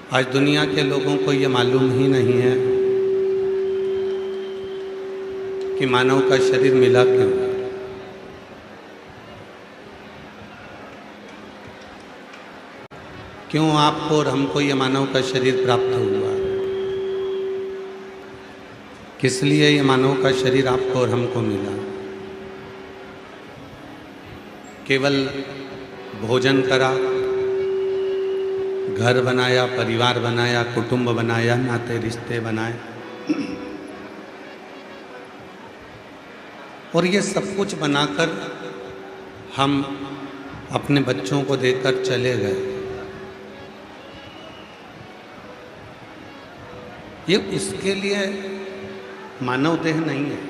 आज दुनिया के लोगों को ये मालूम ही नहीं है कि मानव का शरीर मिला क्यों। क्यों आपको और हमको ये मानव का शरीर प्राप्त हुआ, किस लिए ये मानव का शरीर आपको और हमको मिला। केवल भोजन करा, घर बनाया, परिवार बनाया, कुटुंब बनाया, नाते रिश्ते बनाए और ये सब कुछ बनाकर हम अपने बच्चों को देकर चले गए। ये उसके लिए मानव देह नहीं है।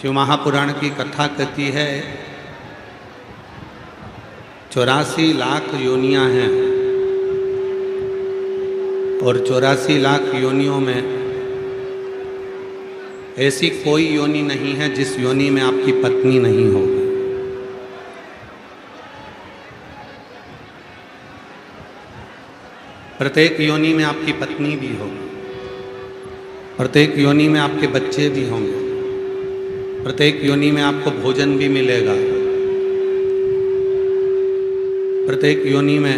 शिव महापुराण की कथा कहती है 84 लाख योनियां हैं और 84 लाख योनियों में ऐसी कोई योनि नहीं है जिस योनि में आपकी पत्नी नहीं होगी। प्रत्येक योनि में आपकी पत्नी भी होगी, प्रत्येक योनि में आपके बच्चे भी होंगे, प्रत्येक योनि में आपको भोजन भी मिलेगा, प्रत्येक योनि में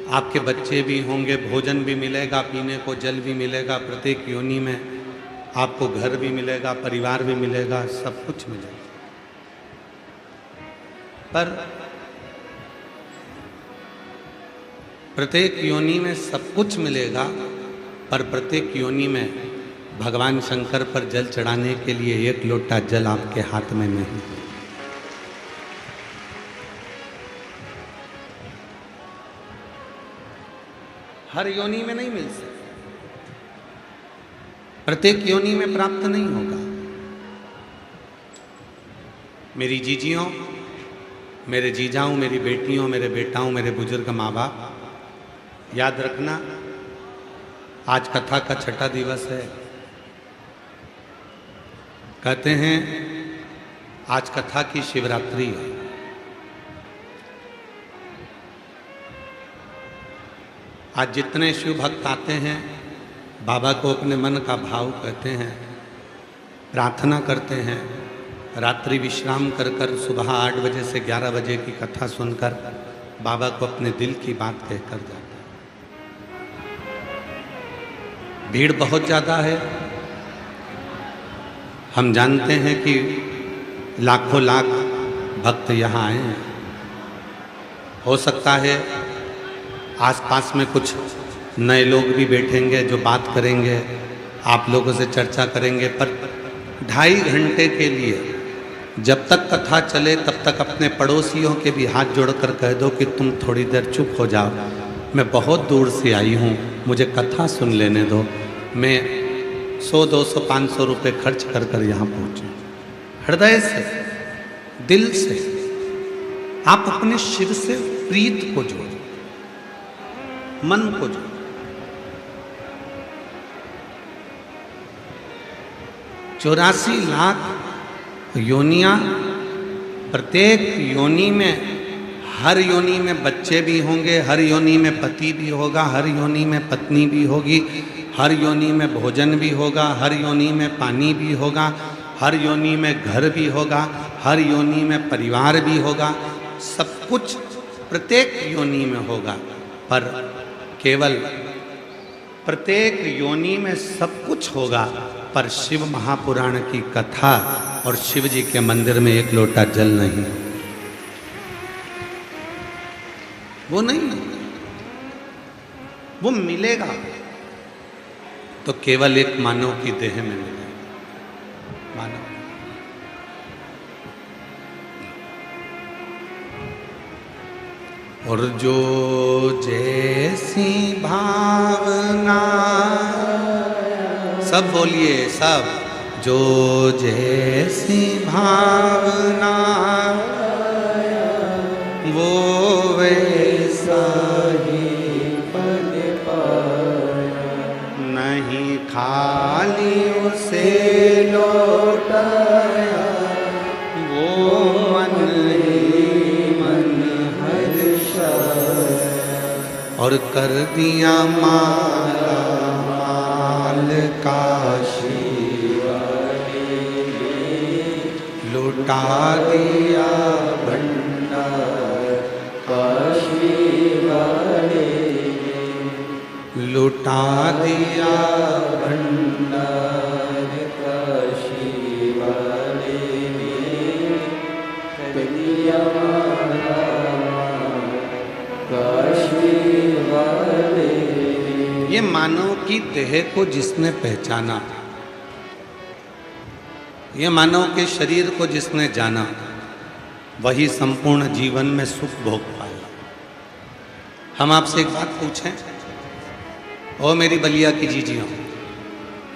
आपके बच्चे भी होंगे, भोजन भी मिलेगा, पीने को जल भी मिलेगा, प्रत्येक योनि में आपको घर भी मिलेगा, परिवार भी मिलेगा, सब कुछ मिलेगा। पर प्रत्येक योनि में सब कुछ मिलेगा, पर प्रत्येक योनि में भगवान शंकर पर जल चढ़ाने के लिए एक लोटा जल आपके हाथ में नहीं। हर योनि में नहीं मिल सकता, प्रत्येक योनि में प्राप्त नहीं होगा। मेरी जीजियों, मेरे जीजाओं, मेरी बेटियों, मेरे बेटाओं, मेरे बुजुर्ग माँ बाप, याद रखना आज कथा का छठा दिवस है। कहते हैं आज कथा की शिवरात्रि है। आज जितने शिव भक्त आते हैं बाबा को अपने मन का भाव कहते हैं, प्रार्थना करते हैं, रात्रि विश्राम कर कर सुबह 8 बजे से 11 बजे की कथा सुनकर बाबा को अपने दिल की बात कहकर जाते हैं। भीड़ बहुत ज़्यादा है। हम जानते हैं कि लाखों लाख भक्त यहाँ आए हैं। हो सकता है आसपास में कुछ नए लोग भी बैठेंगे जो बात करेंगे, आप लोगों से चर्चा करेंगे, पर 2.5 घंटे के लिए जब तक कथा चले तब तक अपने पड़ोसियों के भी हाथ जोड़कर कह दो कि तुम थोड़ी देर चुप हो जाओ, मैं बहुत दूर से आई हूँ, मुझे कथा सुन लेने दो। मैं 100, 200, 500 रुपये खर्च कर कर यहाँ पहुँची। हृदय से, दिल से आप अपने शिव से प्रीत को जोड़ो, मन को जोड़ो। चौरासी लाख योनियां, प्रत्येक योनि में, हर योनि में बच्चे भी होंगे, हर योनि में पति भी होगा, हर योनि में पत्नी भी होगी, हर योनि में भोजन भी होगा, हर योनि में पानी भी होगा, हर योनि में घर भी होगा, हर योनि में परिवार भी होगा, सब कुछ प्रत्येक योनि में होगा। पर केवल प्रत्येक योनि में सब कुछ होगा, पर शिव महापुराण की कथा और शिव जी के मंदिर में एक लोटा जल नहीं, वो नहीं, वो मिलेगा तो केवल एक मानव की देह में मिलेगा। मानव और जो जैसी भावना, सब बोलिए सब, जो जैसी भावना वो वैसा ही पद पाया, नहीं खाली उसे लौटाया, वो मन ही मन हर्षाया। और कर दिया माला माल काशी लुटा दिया भंडार काशी वाले लुटा दिया भंडार काशी वाले कलिया माला काशी वाले। ये मानव की देह को जिसने पहचाना, ये मानव के शरीर को जिसने जाना, वही संपूर्ण जीवन में सुख भोग पाएगा। हम आपसे एक बात पूछें, ओ मेरी बलिया की जीजियों,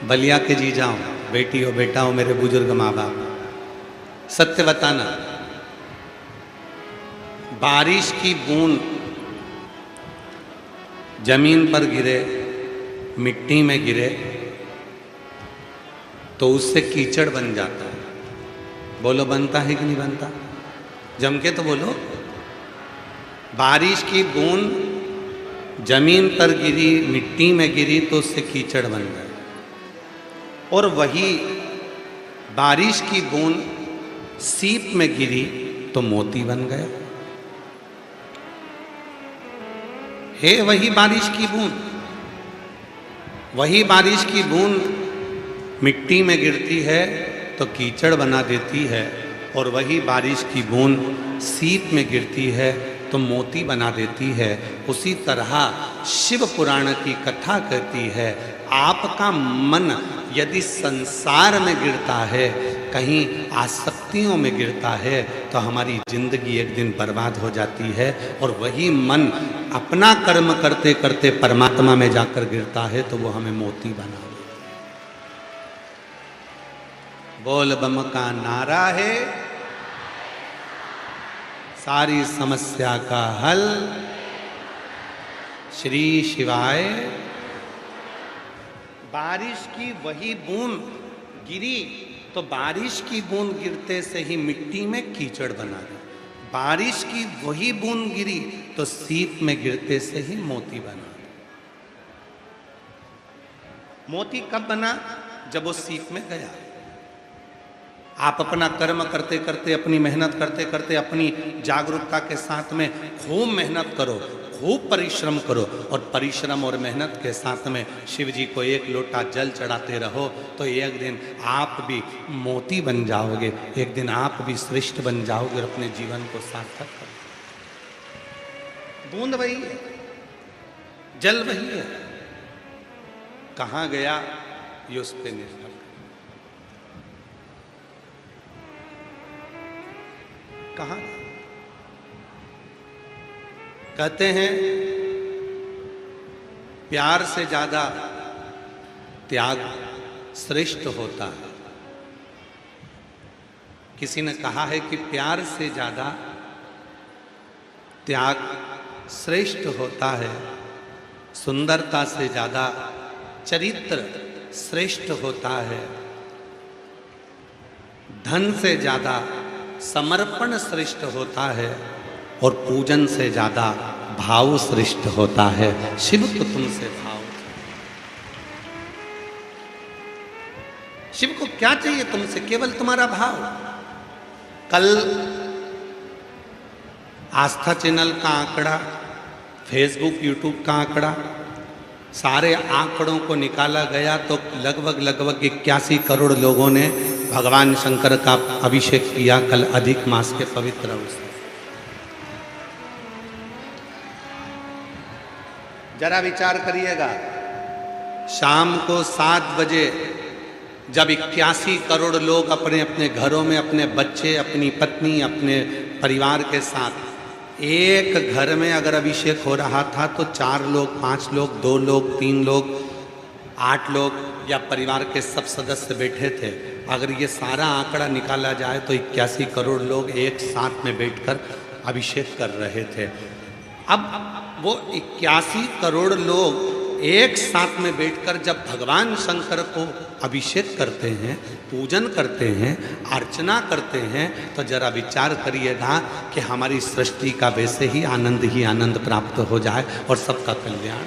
बलिया के जीजाओं, बेटी हो बेटा हो, मेरे बुजुर्ग माँ बाप, सत्य बताना, बारिश की बूंद जमीन पर गिरे, मिट्टी में गिरे तो उससे कीचड़ बन जाता है। बोलो बनता है कि नहीं बनता? जम के तो बोलो। बारिश की बूंद जमीन पर गिरी, मिट्टी में गिरी तो उससे कीचड़ बन गए, और वही बारिश की बूंद सीप में गिरी तो मोती बन गए। है वही बारिश की बूंद, वही बारिश की बूंद मिट्टी में गिरती है तो कीचड़ बना देती है, और वही बारिश की बूंद सीप में गिरती है तो मोती बना देती है। उसी तरह शिव पुराण की कथा कहती है, आपका मन यदि संसार में गिरता है, कहीं आसक्तियों में गिरता है, तो हमारी जिंदगी एक दिन बर्बाद हो जाती है। और वही मन अपना कर्म करते करते परमात्मा में जाकर गिरता है तो वो हमें मोती बना देता है। बोल बम का नारा है सारी समस्या का हल, श्री शिवाय। बारिश की वही बूंद गिरी तो बारिश की बूंद गिरते से ही मिट्टी में कीचड़ बना दी, बारिश की वही बूंद गिरी तो सीप में गिरते से ही मोती बना दी। मोती कब बना? जब वो सीप में गया। आप अपना कर्म करते करते, अपनी मेहनत करते करते, अपनी जागरूकता के साथ में खूब मेहनत करो, खूब परिश्रम करो, और परिश्रम और मेहनत के साथ में शिव जी को एक लोटा जल चढ़ाते रहो, तो एक दिन आप भी मोती बन जाओगे, एक दिन आप भी श्रेष्ठ बन जाओगे और अपने जीवन को सार्थक करोगे। बूंद वही है, जल वही है, कहाँ गया ये उस पे निर्भर। कहाँ? कहते हैं प्यार से ज्यादा त्याग श्रेष्ठ होता है। किसी ने कहा है कि प्यार से ज्यादा त्याग श्रेष्ठ होता है, सुंदरता से ज्यादा चरित्र श्रेष्ठ होता है, धन से ज्यादा समर्पण श्रेष्ठ होता है, और पूजन से ज्यादा भाव श्रेष्ठ होता है। शिव तो तुमसे भाव, शिव को क्या चाहिए तुमसे? केवल तुम्हारा भाव। कल आस्था चैनल का आंकड़ा, फेसबुक यूट्यूब का आंकड़ा, सारे आंकड़ों को निकाला गया तो लगभग 81 करोड़ लोगों ने भगवान शंकर का अभिषेक किया कल अधिक मास के पवित्र अवसर। जरा विचार करिएगा, शाम को 7 बजे जब 81 करोड़ लोग अपने अपने घरों में अपने बच्चे, अपनी पत्नी, अपने परिवार के साथ, एक घर में अगर अभिषेक हो रहा था तो 4 लोग, 5 लोग, 2 लोग, 3 लोग, 8 लोग या परिवार के सब सदस्य बैठे थे। अगर ये सारा आंकड़ा निकाला जाए तो 81 करोड़ लोग एक साथ में बैठकर अभिषेक कर रहे थे। अब वो 81 करोड़ लोग एक साथ में बैठकर जब भगवान शंकर को अभिषेक करते हैं, पूजन करते हैं, अर्चना करते हैं, तो जरा विचार करिएगा कि हमारी सृष्टि का वैसे ही आनंद प्राप्त हो जाए और सबका कल्याण।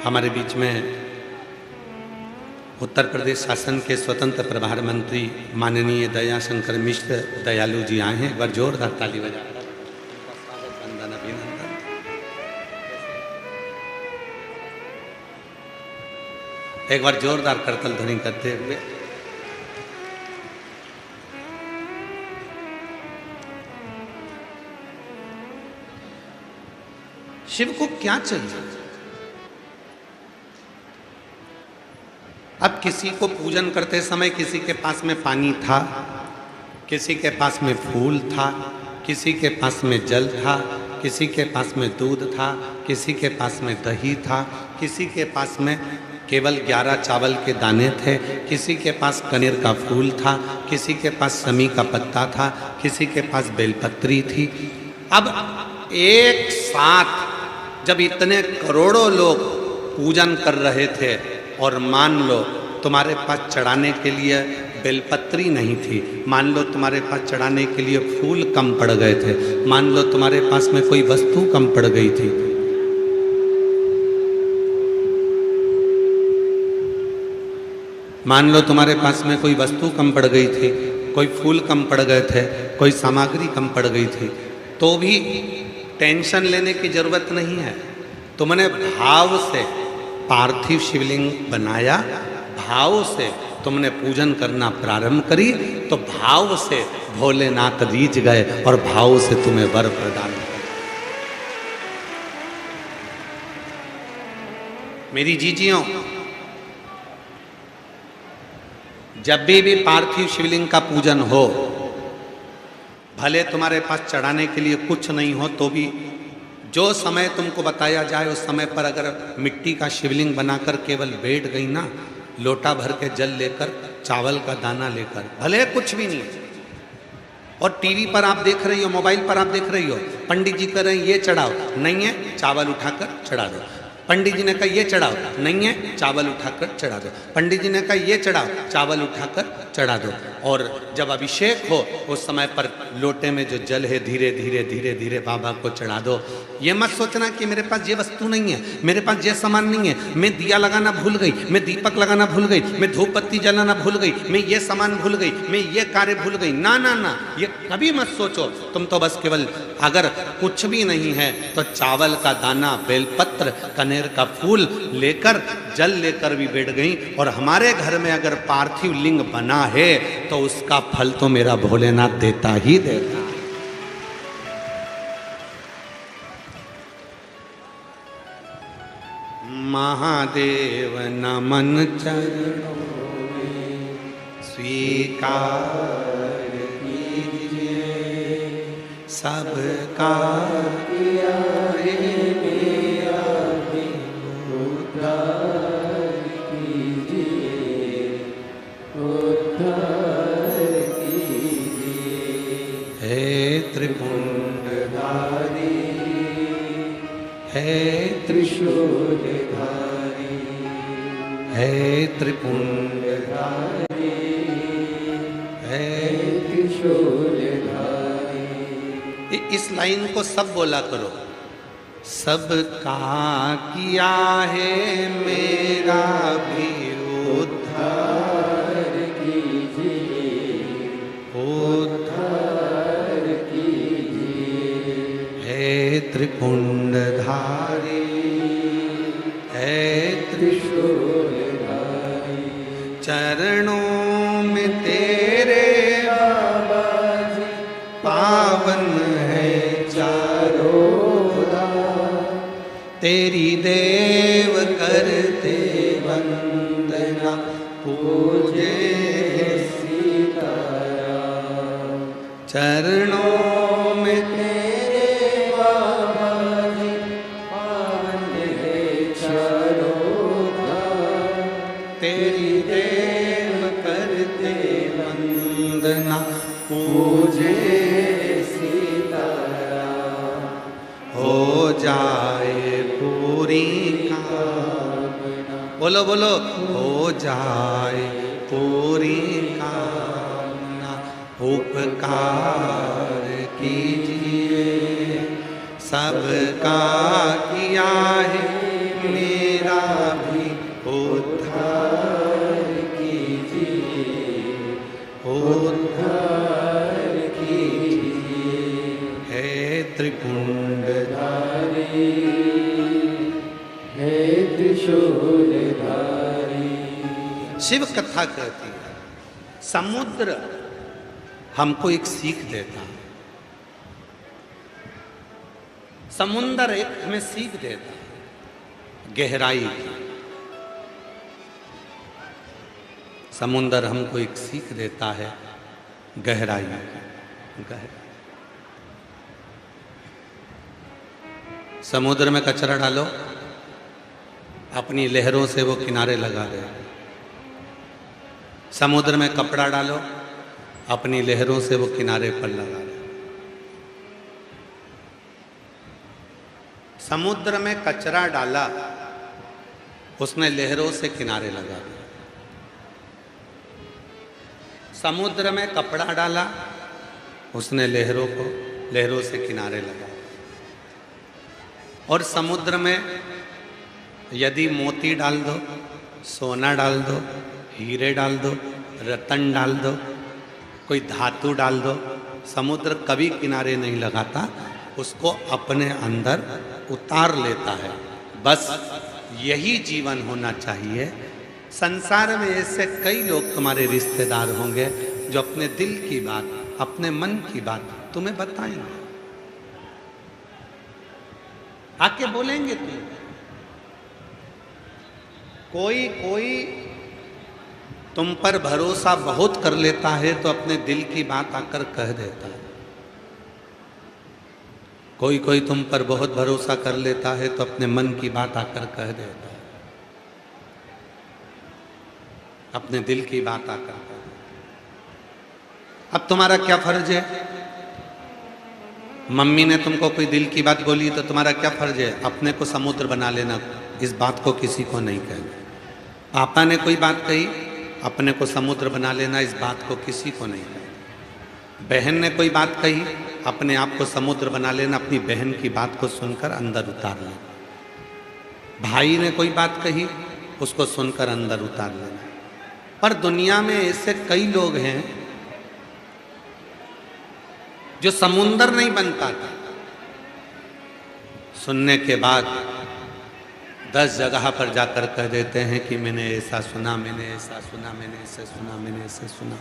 हमारे बीच में उत्तर प्रदेश शासन के स्वतंत्र प्रभार मंत्री माननीय दयाशंकर मिश्र दयालु जी आए हैं। एक बार जोरदार ताली बजा वंदन अभिनंदन। एक बार जोरदार करतल ध्वनि करते हुए शिव को क्या चाहिए? अब किसी को पूजन करते समय किसी के पास में पानी था, किसी के पास में फूल था, किसी के पास में जल था, किसी के पास में दूध था, किसी के पास में दही था, किसी के पास में केवल 11 चावल के दाने थे, किसी के पास कनेर का फूल था, किसी के पास समी का पत्ता था, किसी के पास बेलपत्री थी। अब एक साथ जब इतने करोड़ों लोग पूजन कर रहे थे और मान लो तुम्हारे पास चढ़ाने के लिए बेलपत्री नहीं थी, मान लो तुम्हारे पास चढ़ाने के लिए फूल कम पड़ गए थे, मान लो तुम्हारे पास में कोई वस्तु कम पड़ गई थी, मान लो तुम्हारे पास में कोई वस्तु कम पड़ गई थी, कोई फूल कम पड़ गए थे, कोई सामग्री कम पड़ गई थी, तो भी टेंशन लेने की जरूरत नहीं है। तुमने भाव से पार्थिव शिवलिंग बनाया, भाव से तुमने पूजन करना प्रारंभ करी, तो भाव से भोलेनाथ रीझ गए और भाव से तुम्हें वर प्रदान किया। मेरी जीजियों, जब भी पार्थिव शिवलिंग का पूजन हो, भले तुम्हारे पास चढ़ाने के लिए कुछ नहीं हो तो भी जो समय तुमको बताया जाए उस समय पर अगर मिट्टी का शिवलिंग बनाकर केवल बैठ गई ना, लोटा भर के जल लेकर, चावल का दाना लेकर, भले कुछ भी नहीं, और टीवी पर आप देख रही हो, मोबाइल पर आप देख रही हो, पंडित जी कह रहे हैं ये चढ़ाओ, नहीं है चावल उठाकर चढ़ा दो। पंडित जी ने कहा ये चढ़ाओ, नहीं है चावल उठाकर चढ़ा दो। पंडित जी ने कहा ये चढ़ाओ, चावल उठाकर चढ़ा दो। और जब अभिषेक हो उस समय पर लोटे में जो जल है धीरे धीरे धीरे धीरे बाबा को चढ़ा दो। ये मत सोचना कि मेरे पास ये वस्तु नहीं है, मेरे पास ये सामान नहीं है, मैं दिया लगाना भूल गई, मैं दीपक लगाना भूल गई, मैं धूप बत्ती जलाना भूल गई, मैं ये सामान भूल गई, मैं ये कार्य भूल गई। ना ना ना, ये कभी मत सोचो। तुम तो बस केवल अगर कुछ भी नहीं है तो चावल का दाना, बेलपत्र, कनेर का फूल लेकर, जल लेकर भी बैठ गई। और हमारे घर में अगर पार्थिव लिंग बना है तो उसका फल तो मेरा भोलेनाथ देता ही देता। महादेव नमन चरणों में स्वीकार कीजिए, सबका किया है मेरा भी उद्धार कीजिए, उद्धार कीजिए। हे त्रिपुंडधारी, हे त्रिशूलधारी, हे त्रिपुंडधारी, हे त्रिशूलधारी। इस लाइन को सब बोला करो। सबका किया है मेरा भी उद्धार कीजिए, उद्धार कीजिए। हे त्रिपुंडधारी, हे त्रिशूलधारी, चरणों में तेरे बाबा जी पावन है चारों धाम, तेरी देव करते वंदना, पूजे सीताराम। चरणों में तेरे बाबा जी पावन है चारों धाम, तेरी देव करते वंदना, पूजे बोलो बोलो। हो जाए पूरी कामना उपकार कीजिए, सबका किया है मेरा भी उद्धार कीजिए, उद्धार कीजिए। हे त्रिपुंडधारी, हे त्रिशूलधारी। शिव कथा कहती है समुद्र हमको एक सीख देता है, समुद्र एक हमें सीख देता है गहराई की। समुद्र हमको एक सीख देता है गहराई की। समुद्र में कचरा डालो, अपनी लहरों से वो किनारे लगा दे। समुद्र में कपड़ा डालो, अपनी लहरों से वो किनारे पर लगा दे। समुद्र में कचरा डाला, उसने लहरों से किनारे लगा दिया। समुद्र में कपड़ा डाला, उसने लहरों से किनारे लगा दिया। और समुद्र में यदि मोती डाल दो, सोना डाल दो, हीरे डाल दो, रतन डाल दो, कोई धातु डाल दो, समुद्र कभी किनारे नहीं लगाता, उसको अपने अंदर उतार लेता है। बस यही जीवन होना चाहिए। संसार में ऐसे कई लोग तुम्हारे रिश्तेदार होंगे जो अपने दिल की बात, अपने मन की बात तुम्हें बताएंगे, आके बोलेंगे तुम। कोई तुम पर भरोसा बहुत कर लेता है तो अपने दिल की बात आकर कह देता है। कोई तुम पर बहुत भरोसा कर लेता है तो अपने मन की बात आकर कह देता है, अपने दिल की बात आकर कह देता है। अब तुम्हारा क्या फर्ज है? मम्मी ने तुमको कोई दिल की बात बोली तो तुम्हारा क्या फर्ज है? अपने को समुद्र बना लेना, इस बात को किसी को नहीं कहना। पापा ने कोई बात कही, अपने को समुद्र बना लेना, इस बात को किसी को नहीं कहना। बहन ने कोई बात कही, अपने आप को समुद्र बना लेना, अपनी बहन की बात को सुनकर अंदर उतार लेना। भाई ने कोई बात कही, उसको सुनकर अंदर उतार लेना। पर दुनिया में ऐसे कई लोग हैं जो समुद्र नहीं बनता था, सुनने के बाद 10 जगह पर जाकर कह देते हैं कि मैंने ऐसा सुना, मैंने ऐसा सुना, मैंने ऐसे सुना, मैंने ऐसे सुना,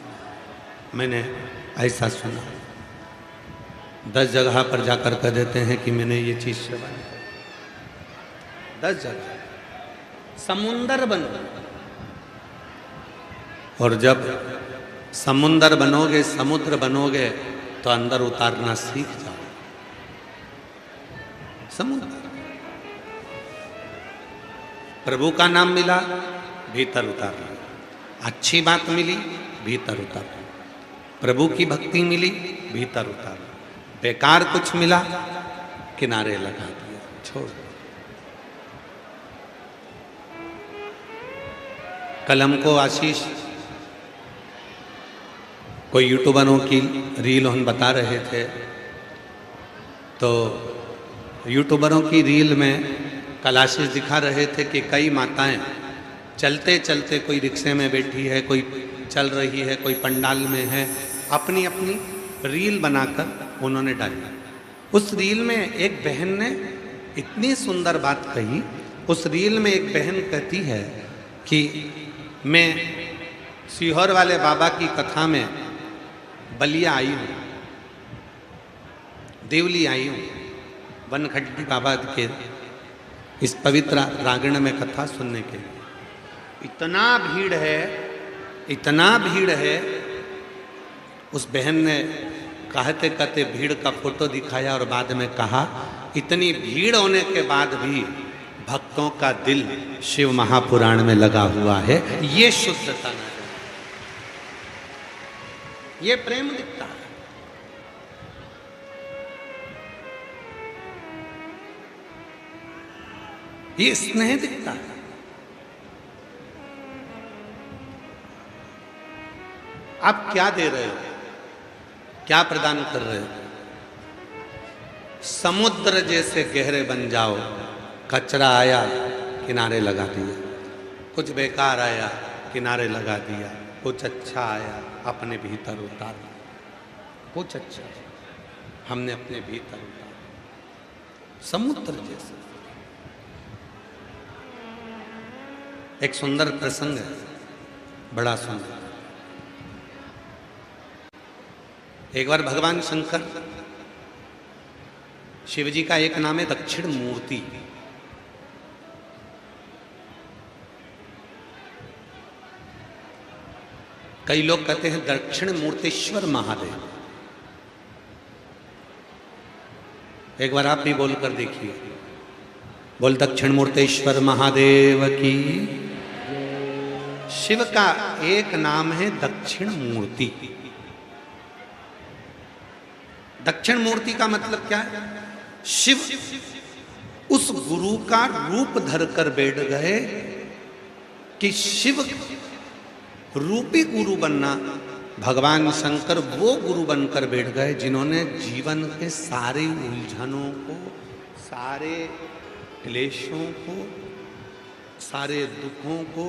मैंने ऐसा सुना। 10 जगह पर जाकर कह देते हैं कि मैंने ये चीज़ श्रवण की। 10 जगह समुंदर बनो। और जब समुंदर बनोगे, समुद्र बनोगे तो अंदर उतारना सीख जाओ। समुद्र, प्रभु का नाम मिला, भीतर उतार लो। अच्छी बात मिली, भीतर उतार लो। प्रभु की भक्ति मिली, भीतर उतार लो। बेकार कुछ मिला, किनारे लगा दिया, छोड़ दो। कलम को आशीष, कोई यूट्यूबरों की रील हम बता रहे थे, तो यूट्यूबरों की रील में कलाशीष दिखा रहे थे कि कई माताएं चलते चलते, कोई रिक्शे में बैठी है, कोई चल रही है, कोई पंडाल में है, अपनी अपनी रील बनाकर उन्होंने डाली। उस रील में एक बहन ने इतनी सुंदर बात कही। उस रील में एक बहन कहती है कि मैं सीहोर वाले बाबा की कथा में बलिया आई हूँ, देवली आई हूँ, वनखड्डी बाबा के इस पवित्र प्रांगण में कथा सुनने के लिए। इतना भीड़ है, इतना भीड़ है। उस बहन ने कहते कहते भीड़ का फोटो दिखाया और बाद में कहा, इतनी भीड़ होने के बाद भी भक्तों का दिल शिव महापुराण में लगा हुआ है। ये शुद्धता है, ये प्रेम दिखता है। ये स्नेह दिखता है। आप क्या दे रहे हो, क्या प्रदान कर रहे हो? समुद्र जैसे गहरे बन जाओ। कचरा आया किनारे लगा दिया, कुछ बेकार आया किनारे लगा दिया, कुछ अच्छा आया अपने भीतर उतारा। कुछ अच्छा हमने अपने भीतर उतारा, समुद्र जैसे। एक सुंदर प्रसंग है, बड़ा सुंदर। एक बार भगवान शंकर, शिव जी का एक नाम है दक्षिण मूर्ति। कई लोग कहते हैं दक्षिण मूर्तेश्वर महादेव। एक बार आप भी बोलकर देखिए, बोल दक्षिण मूर्तेश्वर महादेव की। शिव का एक नाम है दक्षिण मूर्ति। दक्षिण मूर्ति का मतलब क्या है? शिव उस गुरु का रूप धरकर बैठ गए कि शिव रूपी गुरु बनना। भगवान शंकर वो गुरु बनकर बैठ गए जिन्होंने जीवन के सारे उलझनों को, सारे क्लेशों को, सारे दुखों को,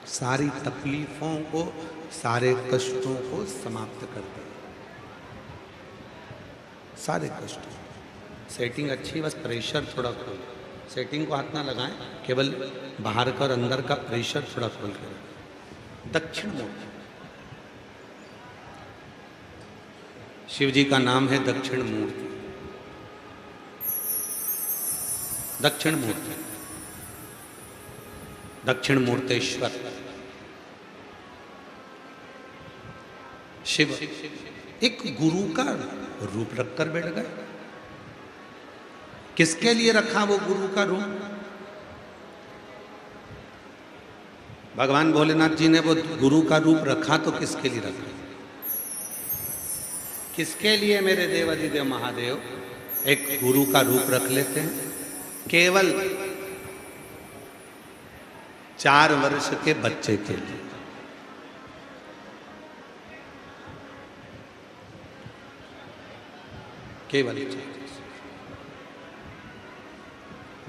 सारी तकलीफों को, सारे कष्टों को समाप्त कर दिया। सारे कष्ट। सेटिंग अच्छी, बस प्रेशर थोड़ा खोल। सेटिंग को हाथ ना लगाएं, केवल बाहर का और अंदर का प्रेशर थोड़ा खोल कर। दक्षिण मूर्ति, शिव जी का नाम है दक्षिण मूर्ति। दक्षिण मूर्ति, दक्षिण मूर्तेश्वर शिव एक गुरु का रूप रखकर बैठ गए। किसके लिए रखा वो गुरु का रूप? भगवान भोलेनाथ जी ने वो गुरु का रूप रखा तो किसके लिए रखा? किसके लिए मेरे देवाधिदेव महादेव एक गुरु का रूप रख लेते हैं? केवल 4 वर्ष के बच्चे के लिए। केवल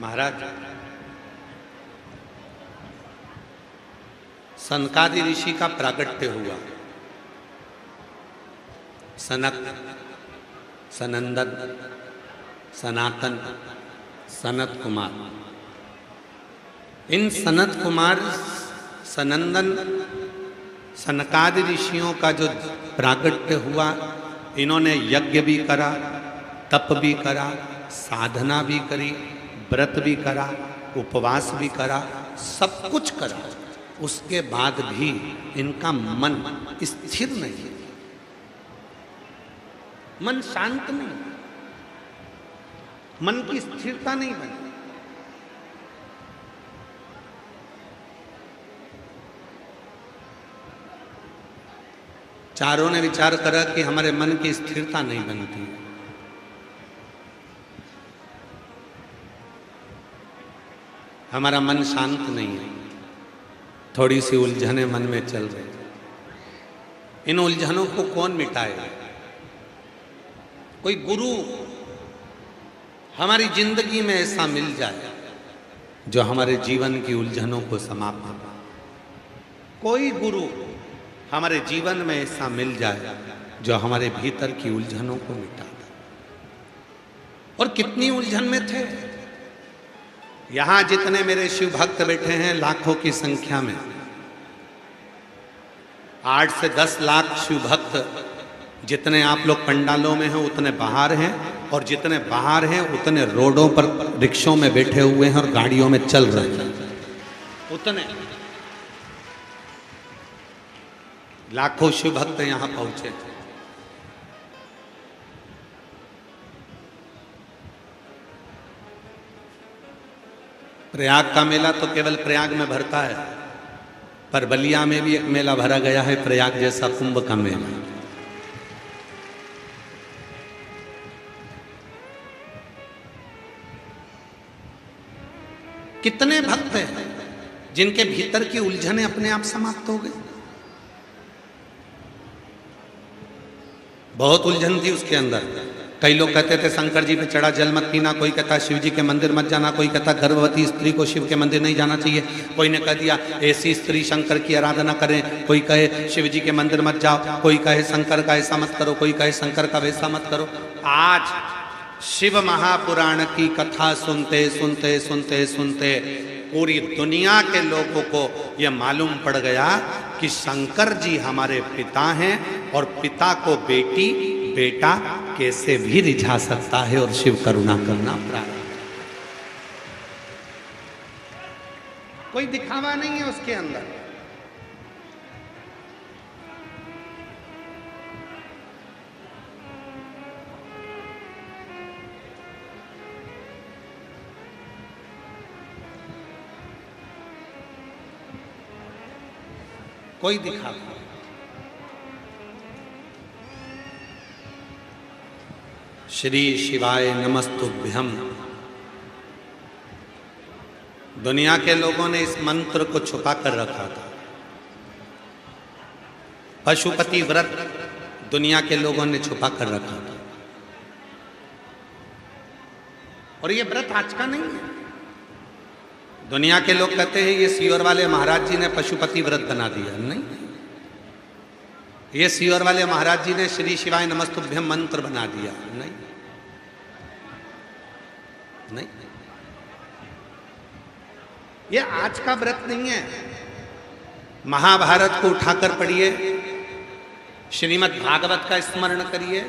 महाराज सनकादि ऋषि का प्रागट्य हुआ। सनक, सनंदन, सनातन, सनत कुमार। इन सनत कुमार, सनंदन, सनकादि ऋषियों का जो प्रागट्य हुआ, इन्होंने यज्ञ भी करा, तप भी करा, साधना भी करी, व्रत भी करा, उपवास भी करा, सब कुछ करा। उसके बाद भी इनका मन स्थिर नहीं, मन शांत नहीं, मन की स्थिरता नहीं बनी। चारों ने विचार करा कि हमारे मन की स्थिरता नहीं बनती, हमारा मन शांत नहीं है, थोड़ी सी उलझने मन में चल रही। इन उलझनों को कौन मिटाएगा? कोई गुरु हमारी जिंदगी में ऐसा मिल जाए जो हमारे जीवन की उलझनों को समाप्त करे। कोई गुरु हमारे जीवन में ऐसा मिल जाए जो हमारे भीतर की उलझनों को मिटा दे। और कितनी उलझन में थे। यहां जितने मेरे शिव भक्त बैठे हैं लाखों की संख्या में, 8 से 10 लाख शिव भक्त जितने आप लोग पंडालों में हैं उतने बाहर हैं, और जितने बाहर हैं उतने रोडों पर रिक्शों में बैठे हुए हैं और गाड़ियों में चल रहे हैं। उतने लाखों शिव भक्त यहां पहुंचे थे। प्रयाग का मेला तो केवल प्रयाग में भरता है, पर बलिया में भी एक मेला भरा गया है, प्रयाग जैसा कुंभ का मेला। कितने भक्त हैं जिनके भीतर की उलझने अपने आप समाप्त हो गई। बहुत उलझन थी उसके अंदर। कई लोग कहते थे शंकर जी पे चढ़ा जल मत पीना, कोई कहता शिव जी के मंदिर मत जाना, कोई कहता गर्भवती स्त्री को शिव के मंदिर नहीं जाना चाहिए, कोई ने कह दिया ऐसी स्त्री शंकर की आराधना करें, कोई कहे शिव जी के मंदिर मत जाओ, कोई कहे शंकर का ऐसा मत करो, कोई कहे शंकर का वैसा मत करो। आज शिव महापुराण की कथा सुनते सुनते सुनते सुनते पूरी दुनिया के लोगों को यह मालूम पड़ गया कि शंकर जी हमारे पिता हैं और पिता को बेटी बेटा कैसे भी रिझा सकता है और शिव करुणा करना प्रारंभ। कोई दिखावा नहीं है उसके अंदर। कोई दिखावा। श्री शिवाय नमस्तुभ्यम। दुनिया के लोगों ने इस मंत्र को छुपा कर रखा था। पशुपति व्रत दुनिया के लोगों ने छुपा कर रखा था, और ये व्रत आज का नहीं है। दुनिया के लोग कहते हैं ये सीहोर वाले महाराज जी ने पशुपति व्रत बना दिया। नहीं, ये सीहोर वाले महाराज जी ने श्री शिवाय नमस्तुभ्यम मंत्र बना दिया। नहीं नहीं, ये आज का व्रत नहीं है। महाभारत को उठाकर पढ़िए, श्रीमद् भागवत का स्मरण करिए,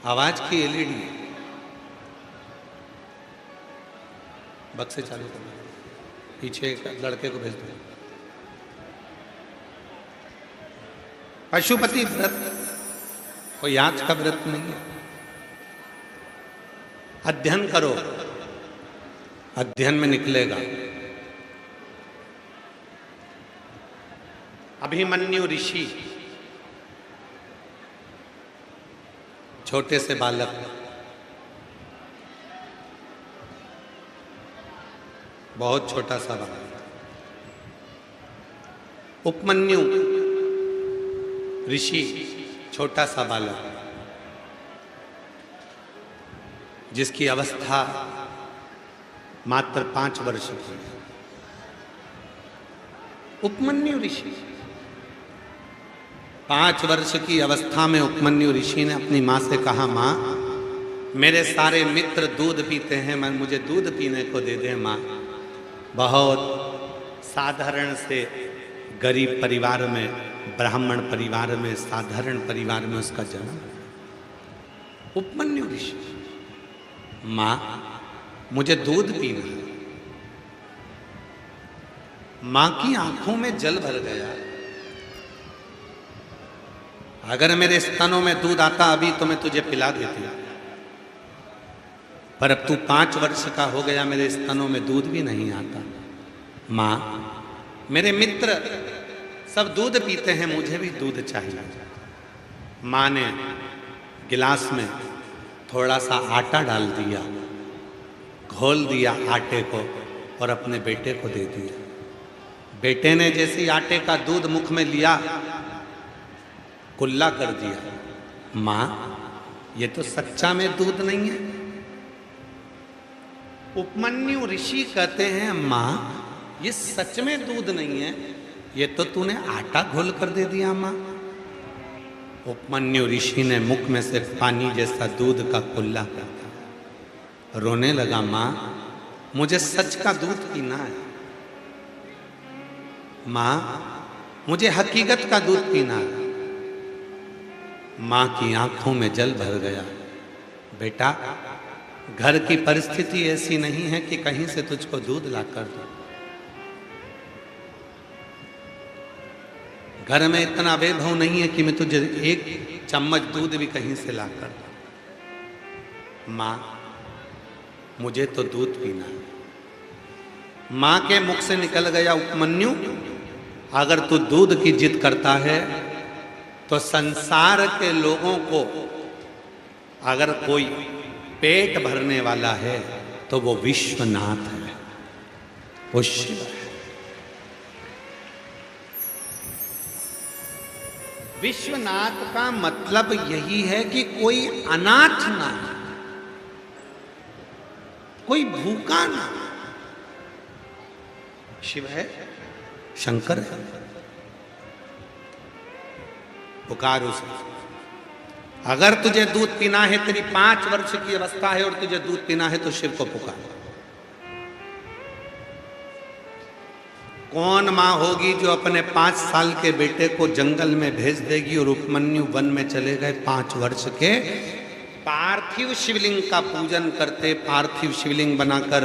आवाज की एलईडी बक्से चालू करना, पीछे एक लड़के को भेज दो। पशुपति व्रत कोई आज का व्रत नहीं है। अध्ययन करो, अध्ययन में निकलेगा। अभिमन्यु ऋषि, छोटे से बालक, बहुत छोटा सा बालक। उपमन्यु ऋषि, छोटा सा बालक, जिसकी अवस्था मात्र 5 वर्ष की। उपमन्यु ऋषि 5 वर्ष की अवस्था में उपमन्यु ऋषि ने अपनी माँ से कहा, माँ मेरे सारे मित्र दूध पीते हैं, मैं मुझे दूध पीने को दे दे माँ। बहुत साधारण से गरीब परिवार में, ब्राह्मण परिवार में, साधारण परिवार में उसका जन्म। उपमन्यु ऋषि, माँ मुझे दूध पीना है। माँ की आंखों में जल भर गया। अगर मेरे स्तनों में दूध आता अभी तो मैं तुझे पिला देती, पर अब तू 5 वर्ष का हो गया, मेरे स्तनों में दूध भी नहीं आता। माँ मेरे मित्र सब दूध पीते हैं, मुझे भी दूध चाहिए। माँ ने गिलास में थोड़ा सा आटा डाल दिया, घोल दिया आटे को और अपने बेटे को दे दिया। बेटे ने जैसे ही आटे का दूध मुख में लिया, कुल्ला कर दिया। माँ ये तो सच्चा में दूध नहीं है। उपमन्यु ऋषि कहते हैं, माँ ये सच में दूध नहीं है, ये तो तूने आटा घोल कर दे दिया माँ। उपमन्यु ऋषि ने मुख में से पानी जैसा दूध का कुल्ला कर दिया, रोने लगा। माँ मुझे सच का दूध पीना है, माँ मुझे हकीकत का दूध पीना है। माँ की आंखों में जल भर गया। बेटा घर की परिस्थिति ऐसी नहीं है कि कहीं से तुझको दूध लाकर दूं। घर में इतना वैभव नहीं है कि मैं तुझे 1 चम्मच दूध भी कहीं से लाकर दूं। माँ मुझे तो दूध पीना है। माँ के मुख से निकल गया, उपमन्यु अगर तू दूध की जिद करता है तो संसार के लोगों को अगर कोई पेट भरने वाला है तो वो विश्वनाथ है, वो शिव है। विश्वनाथ का मतलब यही है कि कोई अनाथ ना, कोई भूखा ना। शिव है, शंकर है। पुकार उसे। अगर तुझे दूध पीना है, तेरी 5 वर्ष की अवस्था है और तुझे दूध पीना है, तो शिव को पुकार। कौन मां होगी जो अपने 5 साल के बेटे को जंगल में भेज देगी और उपमन्यु वन में चले गए 5 वर्ष के, पार्थिव शिवलिंग का पूजन करते, पार्थिव शिवलिंग बनाकर,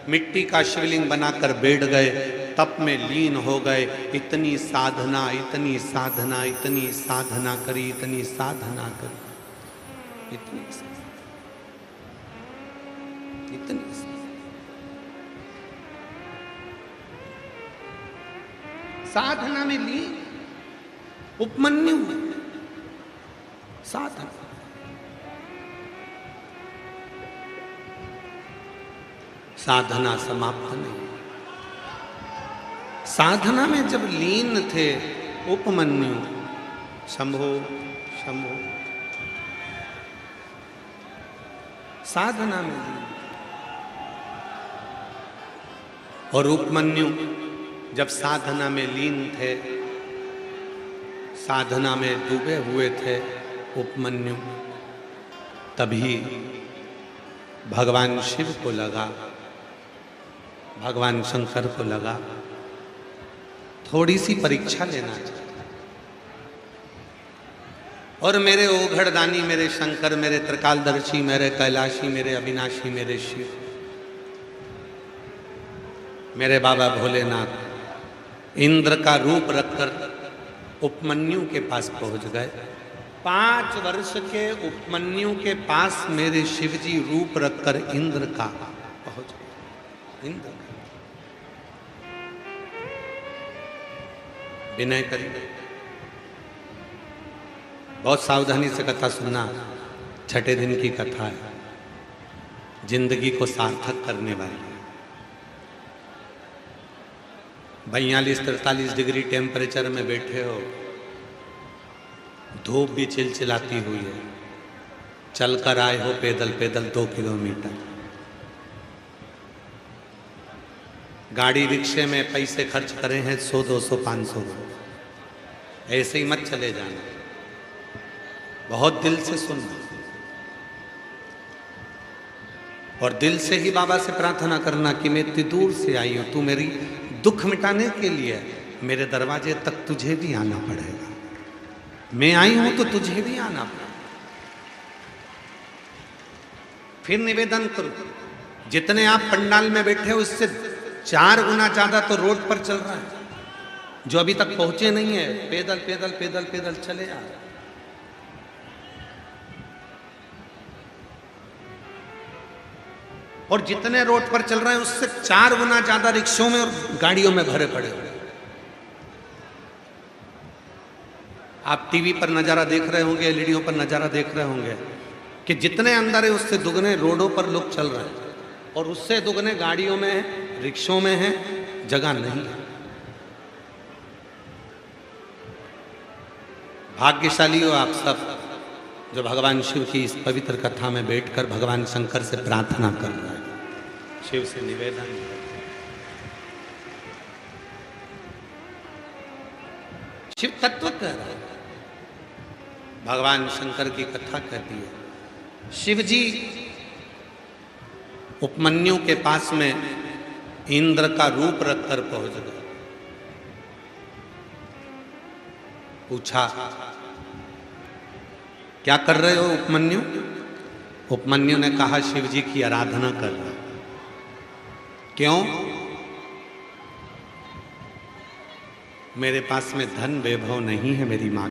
मिट्टी का शिवलिंग बनाकर बैठ गए, तप में लीन हो गए। इतनी साधना, इतनी साधना, इतनी साधना करी, इतनी साधना करी, इतनी साधना में ली। उपमन्यु साधना, साधना समाप्त नहीं। साधना में जब लीन थे उपमन्यु, शंभो शंभो, साधना में लीन। और उपमन्यु जब साधना में लीन थे, साधना में डूबे हुए थे उपमन्यु, तभी भगवान शिव को लगा, भगवान शंकर को लगा थोड़ी सी परीक्षा लेना चाहिए। और मेरे ओघड़दानी, मेरे शंकर, मेरे त्रिकालदर्शी, मेरे कैलाशी, मेरे अविनाशी, मेरे शिव, मेरे बाबा भोलेनाथ इंद्र का रूप रखकर उपमन्यु के पास पहुंच गए। 5 वर्ष के उपमन्यु के पास मेरे शिवजी रूप रखकर इंद्र का पहुंच गए। इंद्र विनय करिए, बहुत सावधानी से कथा सुनना। 6ठे दिन की कथा है, जिंदगी को सार्थक करने वाली। 42-43 डिग्री टेम्परेचर में बैठे हो, धूप भी चिलचिलाती हुई है, चलकर आए हो पैदल पैदल 2 किलोमीटर, गाड़ी रिक्शे में पैसे खर्च करे हैं 100, 200, 500। ऐसे ही मत चले जाना, बहुत दिल से सुनना और दिल से ही बाबा से प्रार्थना करना कि मैं इतनी दूर से आई हूं, तू मेरी दुख मिटाने के लिए मेरे दरवाजे तक तुझे भी आना पड़ेगा। मैं आई हूं तो तुझे भी आना पड़ेगा। फिर निवेदन करो, जितने आप पंडाल में बैठे हो उससे 4 गुना ज्यादा तो रोड पर चल रहा है। जो अभी तक पहुंचे नहीं है, पैदल पैदल पैदल पैदल चले आ रहे। और जितने रोड पर चल रहे हैं उससे 4 गुना ज्यादा रिक्शों में और गाड़ियों में भरे पड़े हुए। आप टीवी पर नजारा देख रहे होंगे, एलईडीओ पर नजारा देख रहे होंगे कि जितने अंदर है उससे दुगने रोडों पर लोग चल रहे हैं और उससे दुगने गाड़ियों में है, रिक्शों में है, जगह नहीं है। भाग्यशाली हो आप सब जो भगवान शिव की इस पवित्र कथा में बैठकर भगवान शंकर से प्रार्थना कर रहे हैं, शिव से निवेदन। शिव तत्व कह रहा है, भगवान शंकर की कथा कहती है। शिव जी उपमन्यु के पास में इंद्र का रूप रखकर पहुंच गए। पूछा, क्या कर रहे हो उपमन्यु? उपमन्यु ने कहा, शिव जी की आराधना कर रहा। क्यों? मेरे पास में धन वैभव नहीं है मेरी मां